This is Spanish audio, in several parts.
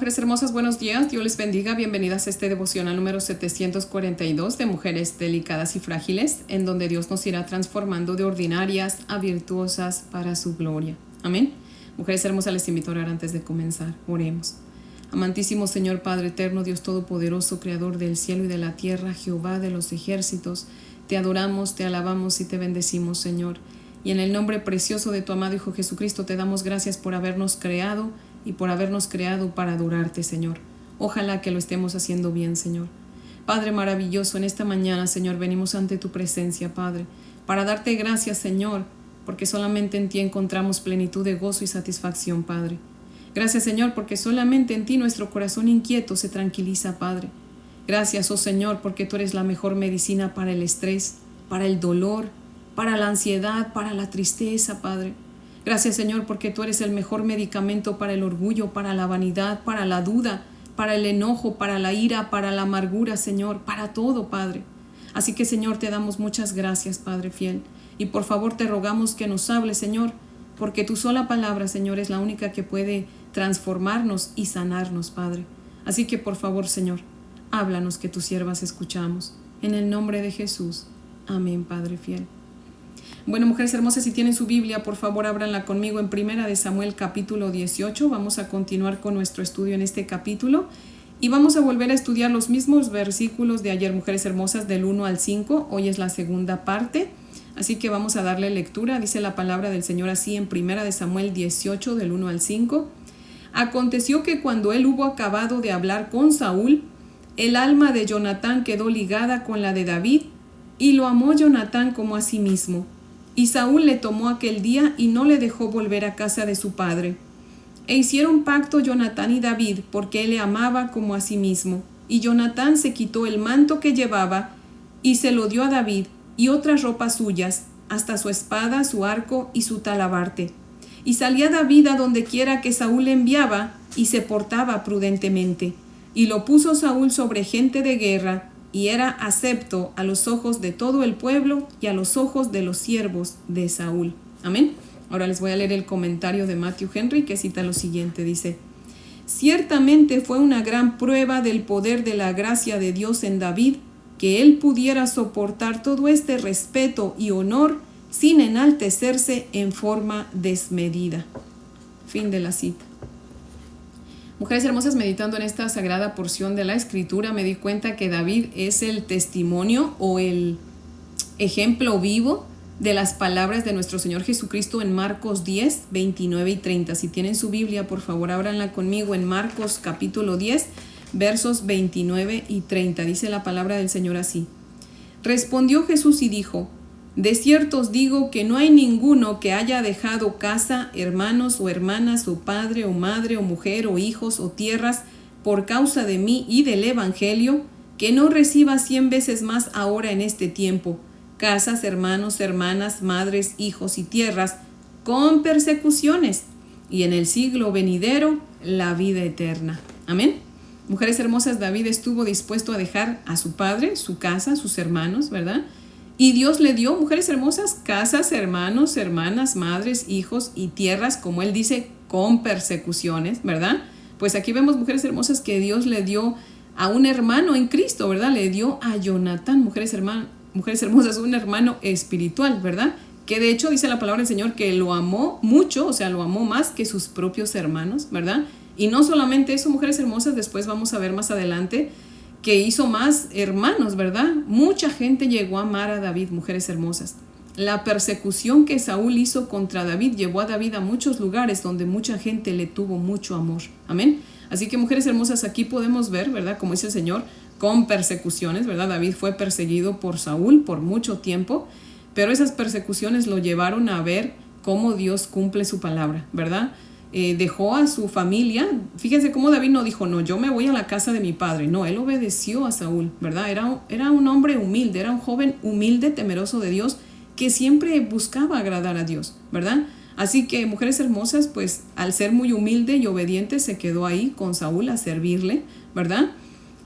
mujeres hermosas, buenos días, Dios les bendiga, bienvenidas a este devocional número 742 de mujeres delicadas y frágiles, en donde Dios nos irá transformando de ordinarias a virtuosas para su gloria. Amén. Mujeres hermosas, les invito a orar antes de comenzar. Oremos. Amantísimo Señor Padre eterno, Dios todopoderoso, creador del cielo y de la tierra, Jehová de los ejércitos, te adoramos, te alabamos y te bendecimos, Señor. Y en el nombre precioso de tu amado Hijo Jesucristo te damos gracias por habernos creado y por habernos creado para adorarte, Señor. Ojalá que lo estemos haciendo bien, Señor. Padre maravilloso, en esta mañana, Señor, venimos ante tu presencia, Padre, para darte gracias, Señor, porque solamente en ti encontramos plenitud de gozo y satisfacción, Padre. Gracias, Señor, porque solamente en ti nuestro corazón inquieto se tranquiliza, Padre. Gracias, oh Señor, porque tú eres la mejor medicina para el estrés, para el dolor, para la ansiedad, para la tristeza, Padre. Gracias, Señor, porque tú eres el mejor medicamento para el orgullo, para la vanidad, para la duda, para el enojo, para la ira, para la amargura, Señor, para todo, Padre. Así que, Señor, te damos muchas gracias, Padre fiel. Y por favor te rogamos que nos hables, Señor, porque tu sola palabra, Señor, es la única que puede transformarnos y sanarnos, Padre. Así que, por favor, Señor, háblanos, que tus siervas escuchamos. En el nombre de Jesús. Amén, Padre fiel. Bueno, mujeres hermosas, si tienen su Biblia, por favor, ábranla conmigo en 1 de Samuel capítulo 18. Vamos a continuar con nuestro estudio en este capítulo y vamos a volver a estudiar los mismos versículos de ayer, mujeres hermosas, del 1 al 5. Hoy es la segunda parte, así que vamos a darle lectura. Dice la palabra del Señor así en 1 de Samuel 18, del 1 al 5. Aconteció que cuando él hubo acabado de hablar con Saúl, el alma de Jonatán quedó ligada con la de David, y lo amó Jonatán como a sí mismo. Y Saúl le tomó aquel día y no le dejó volver a casa de su padre. E hicieron pacto Jonatán y David, porque él le amaba como a sí mismo. Y Jonatán se quitó el manto que llevaba y se lo dio a David, y otras ropas suyas, hasta su espada, su arco y su talabarte. Y salía David a donde quiera que Saúl le enviaba, y se portaba prudentemente. Y lo puso Saúl sobre gente de guerra, y era acepto a los ojos de todo el pueblo y a los ojos de los siervos de Saúl. Amén. Ahora les voy a leer el comentario de Matthew Henry, que cita lo siguiente. Dice: ciertamente fue una gran prueba del poder de la gracia de Dios en David, que él pudiera soportar todo este respeto y honor sin enaltecerse en forma desmedida. Fin de la cita. Mujeres hermosas, meditando en esta sagrada porción de la Escritura, me di cuenta que David es el testimonio o el ejemplo vivo de las palabras de nuestro Señor Jesucristo en Marcos 10, 29 y 30. Si tienen su Biblia, por favor, ábranla conmigo en Marcos capítulo 10, versos 29 y 30. Dice la palabra del Señor así: respondió Jesús y dijo: de cierto os digo que no hay ninguno que haya dejado casa, hermanos o hermanas, o padre o madre o mujer o hijos o tierras por causa de mí y del evangelio, que no reciba 100 veces más ahora en este tiempo, casas, hermanos, hermanas, madres, hijos y tierras, con persecuciones, y en el siglo venidero la vida eterna. Amén. Mujeres hermosas, David estuvo dispuesto a dejar a su padre, su casa, sus hermanos, ¿verdad? Y Dios le dio, mujeres hermosas, casas, hermanos, hermanas, madres, hijos y tierras, como él dice, con persecuciones, ¿verdad? Pues aquí vemos, mujeres hermosas, que Dios le dio a un hermano en Cristo, ¿verdad? Le dio a Jonatán, mujeres hermosas, un hermano espiritual, ¿verdad? Que de hecho dice la palabra del Señor que lo amó mucho, o sea, lo amó más que sus propios hermanos, ¿verdad? Y no solamente eso, mujeres hermosas, después vamos a ver más adelante que hizo más hermanos, ¿verdad? Mucha gente llegó a amar a David, mujeres hermosas. La persecución que Saúl hizo contra David llevó a David a muchos lugares donde mucha gente le tuvo mucho amor. Amén. Así que, mujeres hermosas, aquí podemos ver, ¿verdad? Como dice el Señor, con persecuciones, ¿verdad? David fue perseguido por Saúl por mucho tiempo, pero esas persecuciones lo llevaron a ver cómo Dios cumple su palabra, ¿verdad? Dejó a su familia. Fíjense cómo David no dijo: no, yo me voy a la casa de mi padre. No, él obedeció a Saúl, ¿verdad? Era un hombre humilde, era un joven humilde, temeroso de Dios, que siempre buscaba agradar a Dios, ¿verdad? Así que, mujeres hermosas, pues al ser muy humilde y obediente, se quedó ahí con Saúl a servirle, ¿verdad?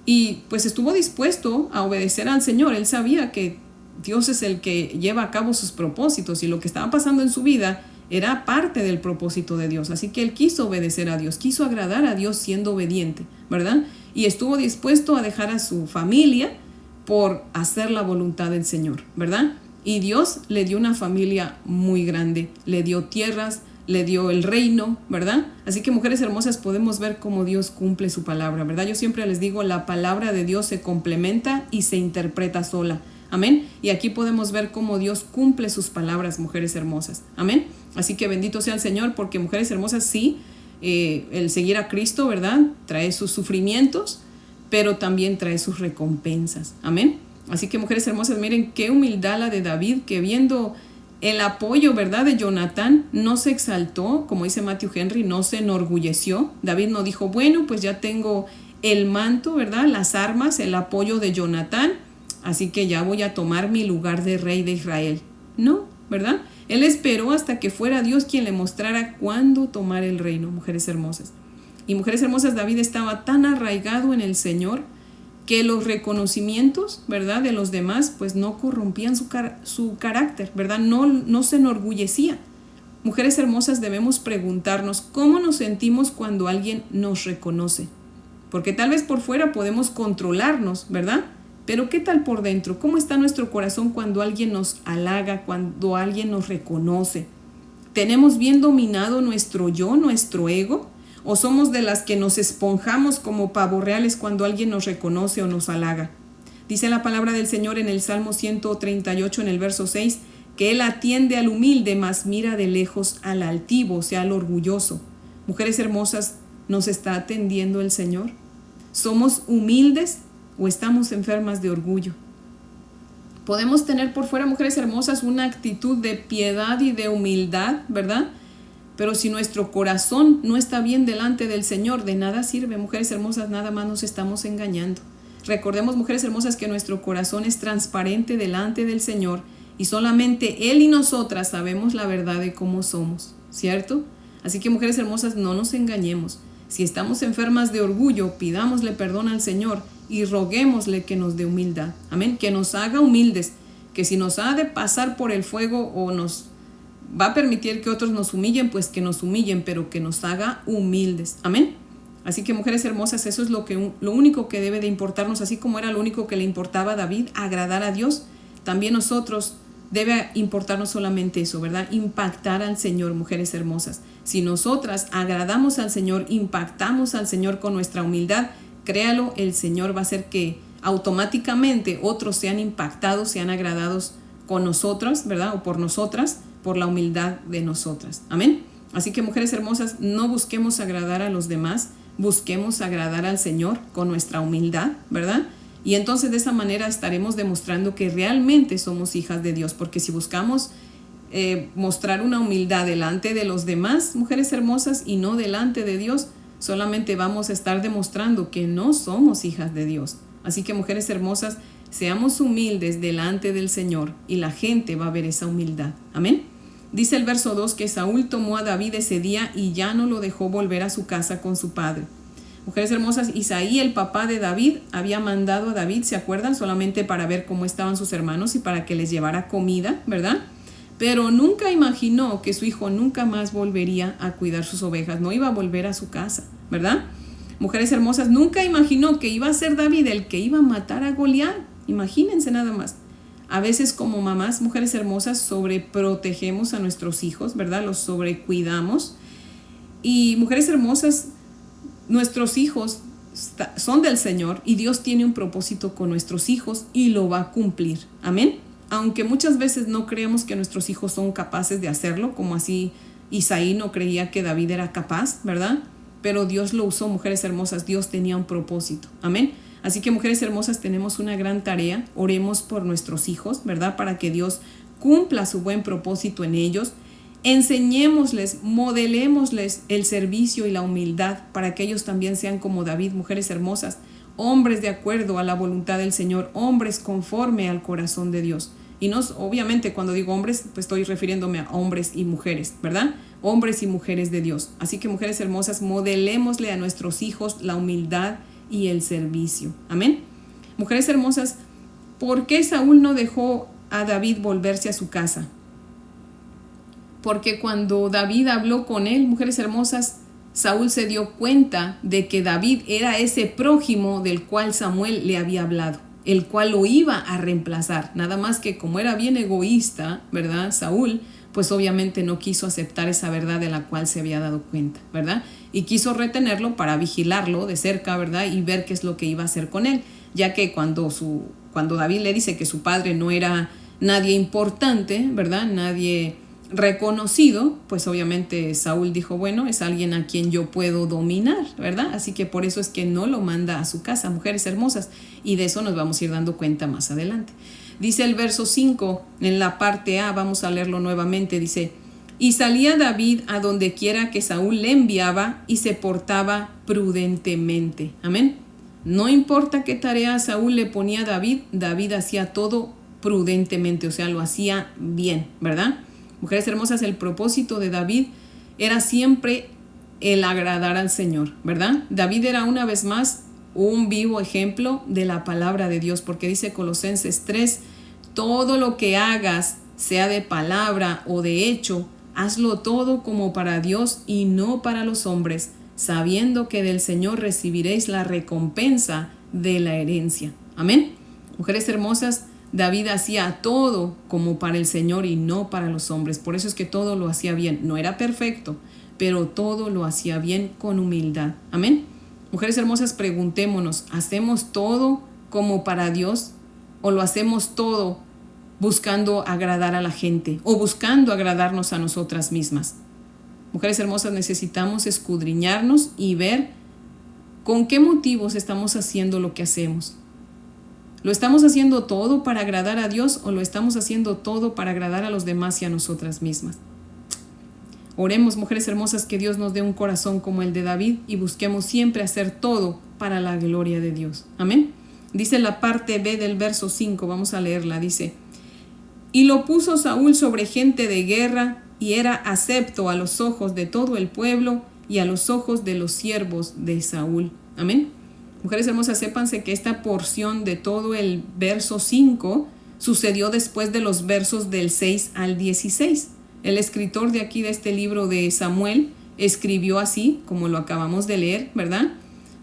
Y pues estuvo dispuesto a obedecer al Señor. Él sabía que Dios es el que lleva a cabo sus propósitos, y lo que estaba pasando en su vida era parte del propósito de Dios. Así que él quiso obedecer a Dios, quiso agradar a Dios siendo obediente, ¿verdad? Y estuvo dispuesto a dejar a su familia por hacer la voluntad del Señor, ¿verdad? Y Dios le dio una familia muy grande, le dio tierras, le dio el reino, ¿verdad? Así que, mujeres hermosas, podemos ver cómo Dios cumple su palabra, ¿verdad? Yo siempre les digo, la palabra de Dios se complementa y se interpreta sola, amén. Y aquí podemos ver cómo Dios cumple sus palabras, mujeres hermosas, amén. Así que bendito sea el Señor, porque mujeres hermosas, sí, el seguir a Cristo, ¿verdad? Trae sus sufrimientos, pero también trae sus recompensas, amén. Así que, mujeres hermosas, miren qué humildad la de David, que viendo el apoyo, ¿verdad?, de Jonatán, no se exaltó, como dice Matthew Henry, no se enorgulleció. David no dijo, bueno, pues ya tengo el manto, ¿verdad?, las armas, el apoyo de Jonatán, así que ya voy a tomar mi lugar de rey de Israel. No, ¿verdad? Él esperó hasta que fuera Dios quien le mostrara cuándo tomar el reino, mujeres hermosas. Y mujeres hermosas, David estaba tan arraigado en el Señor que los reconocimientos, ¿verdad?, de los demás, pues no corrompían su carácter, ¿verdad? No se enorgullecía. Mujeres hermosas, debemos preguntarnos cómo nos sentimos cuando alguien nos reconoce. Porque tal vez por fuera podemos controlarnos, ¿verdad? Pero ¿qué tal por dentro? ¿Cómo está nuestro corazón cuando alguien nos halaga, cuando alguien nos reconoce? ¿Tenemos bien dominado nuestro yo, nuestro ego? ¿O somos de las que nos esponjamos como pavos reales cuando alguien nos reconoce o nos halaga? Dice la palabra del Señor en el Salmo 138, en el verso 6, que Él atiende al humilde, mas mira de lejos al altivo, o sea, al orgulloso. Mujeres hermosas, ¿nos está atendiendo el Señor? ¿Somos humildes o estamos enfermas de orgullo? Podemos tener por fuera, mujeres hermosas, una actitud de piedad y de humildad, ¿verdad? Pero si nuestro corazón no está bien delante del Señor, de nada sirve, mujeres hermosas, nada más nos estamos engañando. Recordemos, mujeres hermosas, que nuestro corazón es transparente delante del Señor y solamente Él y nosotras sabemos la verdad de cómo somos, ¿cierto? Así que, mujeres hermosas, no nos engañemos. Si estamos enfermas de orgullo, pidámosle perdón al Señor y roguémosle que nos dé humildad, amén, que nos haga humildes, que si nos ha de pasar por el fuego o nos va a permitir que otros nos humillen, pues que nos humillen, pero que nos haga humildes, amén. Así que, mujeres hermosas, eso es lo único que debe de importarnos, así como era lo único que le importaba a David, agradar a Dios. También nosotros debe importarnos solamente eso, ¿verdad? Impactar al Señor, mujeres hermosas. Si nosotras agradamos al Señor, impactamos al Señor con nuestra humildad, créalo, el Señor va a hacer que automáticamente otros sean impactados, sean agradados con nosotras, ¿verdad? O por nosotras, por la humildad de nosotras. Amén. Así que, mujeres hermosas, no busquemos agradar a los demás, busquemos agradar al Señor con nuestra humildad, ¿verdad? Y entonces de esa manera estaremos demostrando que realmente somos hijas de Dios, porque si buscamos mostrar una humildad delante de los demás, mujeres hermosas, y no delante de Dios, solamente vamos a estar demostrando que no somos hijas de Dios. Así que, mujeres hermosas, seamos humildes delante del Señor y la gente va a ver esa humildad. Amén. Dice el verso 2 que Saúl tomó a David ese día y ya no lo dejó volver a su casa con su padre. Mujeres hermosas, Isaí, el papá de David, había mandado a David, ¿se acuerdan? Solamente para ver cómo estaban sus hermanos y para que les llevara comida, ¿verdad? Pero nunca imaginó que su hijo nunca más volvería a cuidar sus ovejas, no iba a volver a su casa, ¿verdad? Mujeres hermosas, nunca imaginó que iba a ser David el que iba a matar a Goliat. Imagínense nada más. A veces, como mamás, mujeres hermosas, sobreprotegemos a nuestros hijos, ¿verdad? Los sobrecuidamos. Y, mujeres hermosas, nuestros hijos son del Señor y Dios tiene un propósito con nuestros hijos y lo va a cumplir. Amén. Aunque muchas veces no creemos que nuestros hijos son capaces de hacerlo, como así Isaí no creía que David era capaz, ¿verdad? Pero Dios lo usó, mujeres hermosas. Dios tenía un propósito. Amén. Así que, mujeres hermosas, tenemos una gran tarea. Oremos por nuestros hijos, ¿verdad? Para que Dios cumpla su buen propósito en ellos. Enseñémosles, modelémosles el servicio y la humildad para que ellos también sean como David, mujeres hermosas, hombres de acuerdo a la voluntad del Señor, hombres conforme al corazón de Dios. Y no, obviamente, cuando digo hombres, pues estoy refiriéndome a hombres y mujeres, ¿verdad? Hombres y mujeres de Dios. Así que, mujeres hermosas, modelémosle a nuestros hijos la humildad y el servicio. Amén. Mujeres hermosas, ¿por qué Saúl no dejó a David volverse a su casa? porque cuando David habló con él, mujeres hermosas, Saúl se dio cuenta de que David era ese prójimo del cual Samuel le había hablado, el cual lo iba a reemplazar. Nada más que como era bien egoísta, ¿verdad? Saúl, pues obviamente no quiso aceptar esa verdad de la cual se había dado cuenta, ¿verdad? Y quiso retenerlo para vigilarlo de cerca, ¿verdad? Y ver qué es lo que iba a hacer con él, ya que cuando David le dice que su padre no era nadie importante, ¿verdad? Nadie reconocido, pues obviamente Saúl dijo, bueno, es alguien a quien yo puedo dominar, ¿verdad? Así que por eso es que no lo manda a su casa, mujeres hermosas, y de eso nos vamos a ir dando cuenta más adelante. Dice el verso 5, en la parte A, vamos a leerlo nuevamente, dice, y salía David a donde quiera que Saúl le enviaba y se portaba prudentemente. Amén. No importa qué tarea Saúl le ponía a David, David hacía todo prudentemente, o sea, lo hacía bien, ¿verdad? Mujeres hermosas, el propósito de David era siempre el agradar al Señor, ¿verdad? David era una vez más un vivo ejemplo de la palabra de Dios, porque dice Colosenses 3, todo lo que hagas, sea de palabra o de hecho, hazlo todo como para Dios y no para los hombres, sabiendo que del Señor recibiréis la recompensa de la herencia. Amén. Mujeres hermosas, David hacía todo como para el Señor y no para los hombres. Por eso es que todo lo hacía bien. No era perfecto, pero todo lo hacía bien con humildad. Amén. Mujeres hermosas, preguntémonos, ¿hacemos todo como para Dios o lo hacemos todo buscando agradar a la gente o buscando agradarnos a nosotras mismas? Mujeres hermosas, necesitamos escudriñarnos y ver con qué motivos estamos haciendo lo que hacemos. ¿Lo estamos haciendo todo para agradar a Dios o lo estamos haciendo todo para agradar a los demás y a nosotras mismas? Oremos, mujeres hermosas, que Dios nos dé un corazón como el de David y busquemos siempre hacer todo para la gloria de Dios. Amén. Dice la parte B del verso 5, vamos a leerla, dice, y lo puso Saúl sobre gente de guerra y era acepto a los ojos de todo el pueblo y a los ojos de los siervos de Saúl. Amén. Mujeres hermosas, sépanse que esta porción de todo el verso 5 sucedió después de los versos del 6 al 16. El escritor de aquí de este libro de Samuel escribió así, como lo acabamos de leer, ¿verdad?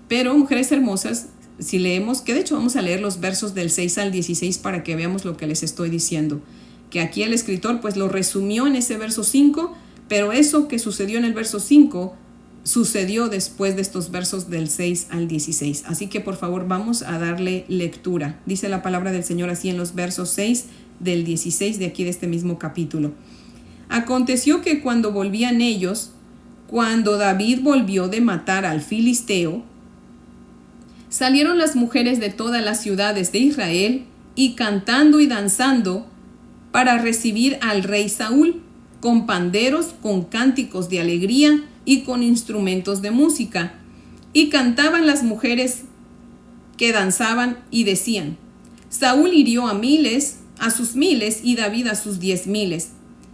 Pero, mujeres hermosas, si leemos, que de hecho vamos a leer los versos del 6 al 16 para que veamos lo que les estoy diciendo. Que aquí el escritor pues lo resumió en ese verso 5, pero eso que sucedió en el verso 5 sucedió después de estos versos del 6 al 16. Así que por favor vamos a darle lectura. Dice la palabra del Señor así en los versos 6 del 16 de aquí de este mismo capítulo. Aconteció que cuando volvían ellos, cuando David volvió de matar al filisteo, salieron las mujeres de todas las ciudades de Israel y cantando y danzando para recibir al rey Saúl, con panderos, con cánticos de alegría y con instrumentos de música. Y cantaban las mujeres que danzaban y decían, Saúl hirió a sus miles y David a sus 10,000.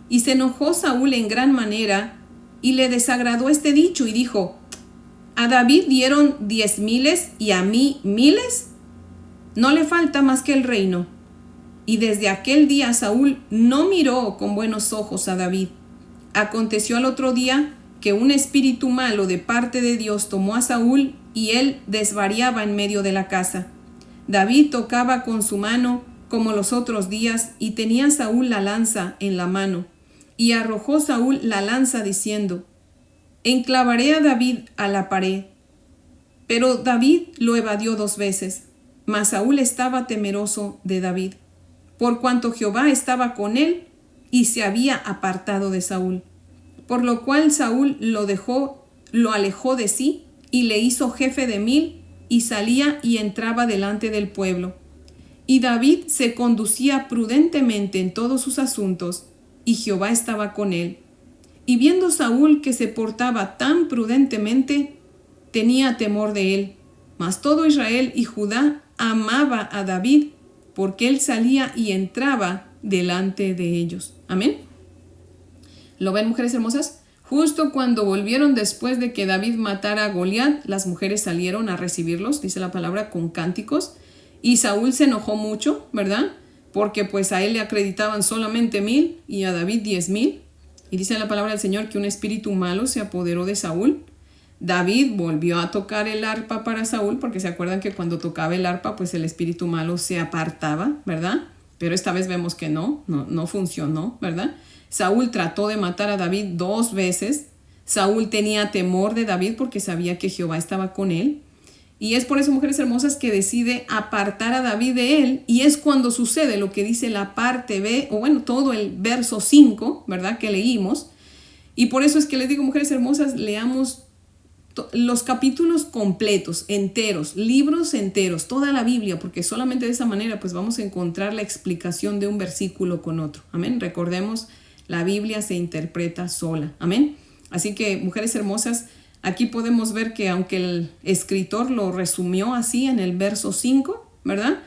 Y se enojó Saúl en gran manera y le desagradó este dicho y dijo, ¿a David dieron 10,000 y a mí 1,000? No le falta más que el reino. Y desde aquel día Saúl no miró con buenos ojos a David. Aconteció al otro día que un espíritu malo de parte de Dios tomó a Saúl y él desvariaba en medio de la casa. David tocaba con su mano como los otros días y tenía Saúl la lanza en la mano. Y arrojó Saúl la lanza diciendo, enclavaré a David a la pared. Pero David lo evadió 2 veces, mas Saúl estaba temeroso de David, por cuanto Jehová estaba con él y se había apartado de Saúl. Por lo cual Saúl lo alejó de sí y le hizo jefe de 1,000 y salía y entraba delante del pueblo. Y David se conducía prudentemente en todos sus asuntos y Jehová estaba con él. Y viendo Saúl que se portaba tan prudentemente, tenía temor de él. Mas todo Israel y Judá amaba a David, porque él salía y entraba delante de ellos. Amén. ¿Lo ven, mujeres hermosas? Justo cuando volvieron después de que David matara a Goliat, las mujeres salieron a recibirlos, dice la palabra, con cánticos. Y Saúl se enojó mucho, ¿verdad? Porque pues a él le acreditaban solamente 1,000 y a David 10,000. Y dice la palabra del Señor que un espíritu malo se apoderó de Saúl. David volvió a tocar el arpa para Saúl, porque se acuerdan que cuando tocaba el arpa, pues el espíritu malo se apartaba, ¿verdad? Pero esta vez vemos que no funcionó, ¿verdad? Saúl trató de matar a David 2 veces. Saúl tenía temor de David porque sabía que Jehová estaba con él. Y es por eso, mujeres hermosas, que decide apartar a David de él. Y es cuando sucede lo que dice la parte B, o bueno, todo el verso 5, ¿verdad? Que leímos. Y por eso es que les digo, mujeres hermosas, leamos los capítulos completos, enteros, libros enteros, toda la Biblia, porque solamente de esa manera pues vamos a encontrar la explicación de un versículo con otro. Amén. Recordemos, la Biblia se interpreta sola. Amén. Así que, mujeres hermosas, aquí podemos ver que aunque el escritor lo resumió así en el verso 5, ¿verdad?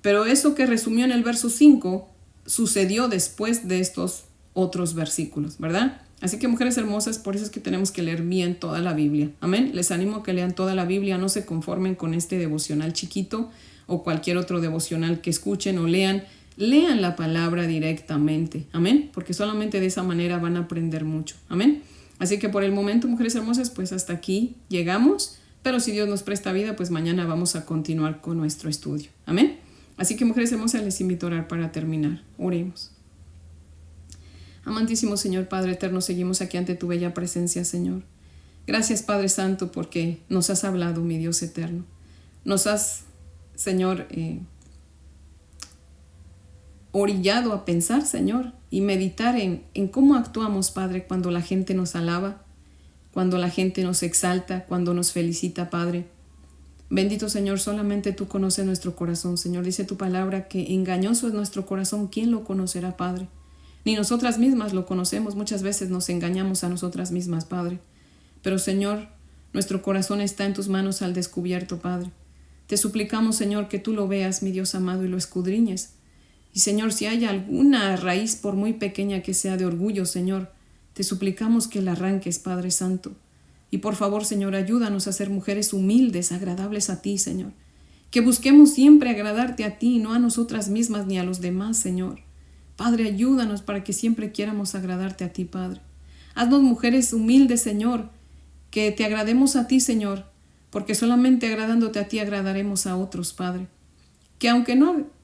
Pero eso que resumió en el verso 5 sucedió después de estos otros versículos, ¿verdad? Así que, mujeres hermosas, por eso es que tenemos que leer bien toda la Biblia. Amén. Les animo a que lean toda la Biblia, no se conformen con este devocional chiquito o cualquier otro devocional que escuchen o lean. Lean la palabra directamente. Amén. Porque solamente de esa manera van a aprender mucho. Amén. Así que por el momento, mujeres hermosas, pues hasta aquí llegamos. Pero si Dios nos presta vida, pues mañana vamos a continuar con nuestro estudio. Amén. Así que, mujeres hermosas, les invito a orar para terminar. Oremos. Amantísimo Señor, Padre eterno, seguimos aquí ante tu bella presencia, Señor. Gracias, Padre Santo, porque nos has hablado, mi Dios eterno. Nos has, Señor, orillado a pensar, Señor, y meditar en cómo actuamos, Padre, cuando la gente nos alaba, cuando la gente nos exalta, cuando nos felicita, Padre. Bendito Señor, solamente tú conoces nuestro corazón, Señor. Dice tu palabra que engañoso es nuestro corazón. ¿Quién lo conocerá, Padre? Ni nosotras mismas lo conocemos. Muchas veces nos engañamos a nosotras mismas, Padre. Pero, Señor, nuestro corazón está en tus manos al descubierto, Padre. Te suplicamos, Señor, que tú lo veas, mi Dios amado, y lo escudriñes. Y, Señor, si hay alguna raíz, por muy pequeña que sea, de orgullo, Señor, te suplicamos que la arranques, Padre Santo. Y por favor, Señor, ayúdanos a ser mujeres humildes, agradables a ti, Señor. Que busquemos siempre agradarte a ti, no a nosotras mismas ni a los demás, Señor. Padre, ayúdanos para que siempre quieramos agradarte a ti, Padre. Haznos mujeres humildes, Señor, que te agrademos a ti, Señor, porque solamente agradándote a ti agradaremos a otros, Padre. Que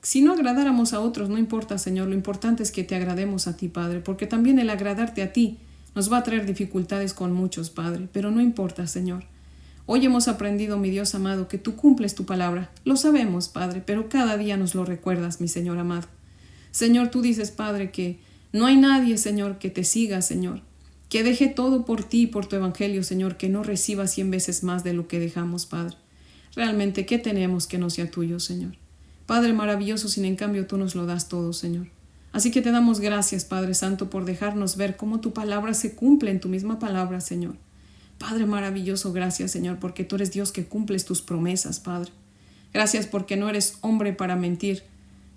si no agradáramos a otros, no importa, Señor, lo importante es que te agrademos a ti, Padre, porque también el agradarte a ti nos va a traer dificultades con muchos, Padre, pero no importa, Señor. Hoy hemos aprendido, mi Dios amado, que tú cumples tu palabra. Lo sabemos, Padre, pero cada día nos lo recuerdas, mi Señor amado. Señor, tú dices, Padre, que no hay nadie, Señor, que te siga, Señor, que deje todo por ti y por tu evangelio, Señor, que no reciba 100 veces más de lo que dejamos, Padre. Realmente, ¿qué tenemos que no sea tuyo, Señor? Padre maravilloso, sin en cambio tú nos lo das todo, Señor. Así que te damos gracias, Padre Santo, por dejarnos ver cómo tu palabra se cumple en tu misma palabra, Señor. Padre maravilloso, gracias, Señor, porque tú eres Dios que cumples tus promesas, Padre. Gracias porque no eres hombre para mentir.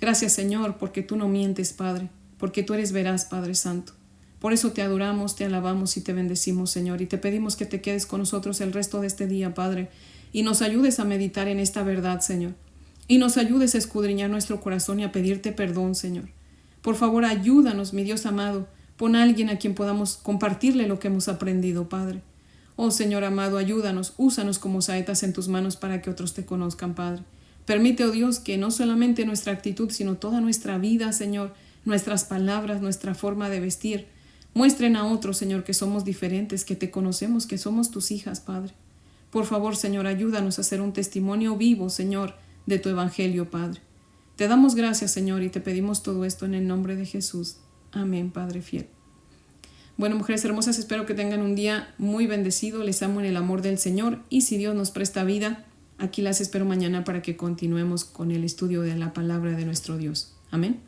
Gracias, Señor, porque tú no mientes, Padre, porque tú eres veraz, Padre Santo. Por eso te adoramos, te alabamos y te bendecimos, Señor, y te pedimos que te quedes con nosotros el resto de este día, Padre, y nos ayudes a meditar en esta verdad, Señor, y nos ayudes a escudriñar nuestro corazón y a pedirte perdón, Señor. Por favor, ayúdanos, mi Dios amado, pon a alguien a quien podamos compartirle lo que hemos aprendido, Padre. Oh, Señor amado, ayúdanos, úsanos como saetas en tus manos para que otros te conozcan, Padre. Permite, oh Dios, que no solamente nuestra actitud, sino toda nuestra vida, Señor, nuestras palabras, nuestra forma de vestir, muestren a otros, Señor, que somos diferentes, que te conocemos, que somos tus hijas, Padre. Por favor, Señor, ayúdanos a ser un testimonio vivo, Señor, de tu evangelio, Padre. Te damos gracias, Señor, y te pedimos todo esto en el nombre de Jesús. Amén, Padre fiel. Bueno, mujeres hermosas, espero que tengan un día muy bendecido. Les amo en el amor del Señor, y si Dios nos presta vida, aquí las espero mañana para que continuemos con el estudio de la palabra de nuestro Dios. Amén.